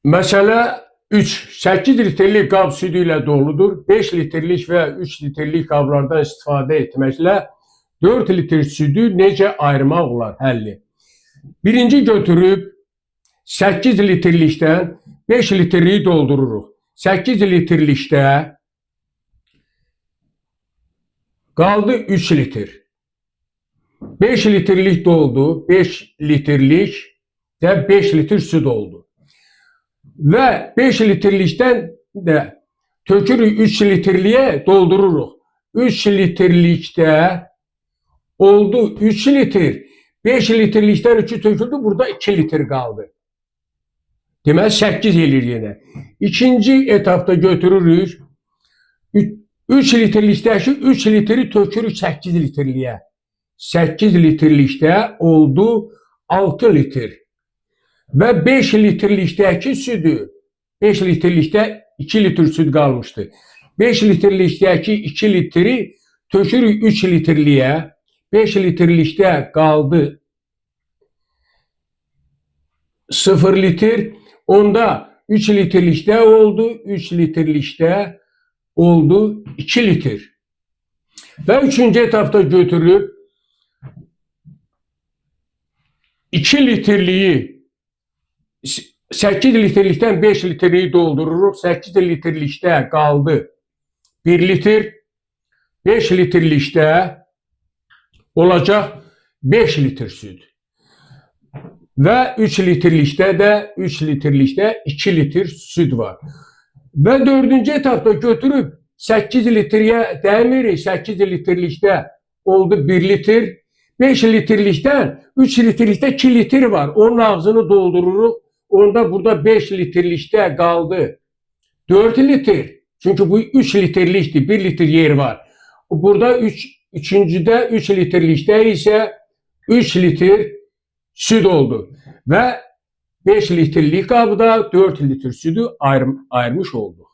Məsələ 3. 8 litrlik qab südü ilə doludur. 5 litrlik və 3 litrlik qablardan istifadə etməklə 4 litr südü necə ayırmaq olar? Həlli. Birinci götürüb 8 litrlikdən 5 litrliyi doldururuq. 8 litrlikdə qaldı 3 litr. 5 litrlik doldu. 5 litrlik də 5 litr süd oldu. Və 5 litrlikdən də tökürük 3 litrliyə doldururuq. 3 litrlikdə oldu 3 litr. 5 litrlikdən 3 töküldü, burada 2 litr qaldı. Deməli 8 eləyir yenə. İkinci etapda götürürük. 3 litrlikdəki 3 litri tökürük 8 litrliyə. 8 litrlikdə oldu 6 litr. Və 5 litrlikdəki südü, 5 litrlikdə 2 litr süd qalmışdı. 5 litrlikdəki 2 litri tökürük 3 litrliyə. 5 litrlikdə qaldı 0 litr. Onda 3 litrlikdə oldu, 3 litrlikdə oldu 2 litr. Və üçüncü etapda götürüb 2 litrliyi 8 litrlikdən 5 litrliyi doldururuq. 8 litrlikdə qaldı 1 litr. 5 litrlikdə olacaq 5 litr süd. Və 3 litrlikdə də 2 litr süd var. Və dördüncü etapda götürüb 8 litriyə dəmirik. 8 litrlikdə oldu 1 litr. 5 litrlikdən 3 litrlikdə 2 litr var. Onun ağzını doldururuq. Onda burada 5 litrlikdə qaldı 4 litr. Çünki bu 3 litrlikdir. 1 litr yer var. Burada üçüncüdə 3 litrlikdə isə 3 litr süd oldu. Və 5 litrlik qabda 4 litr südü ayırmış olduq.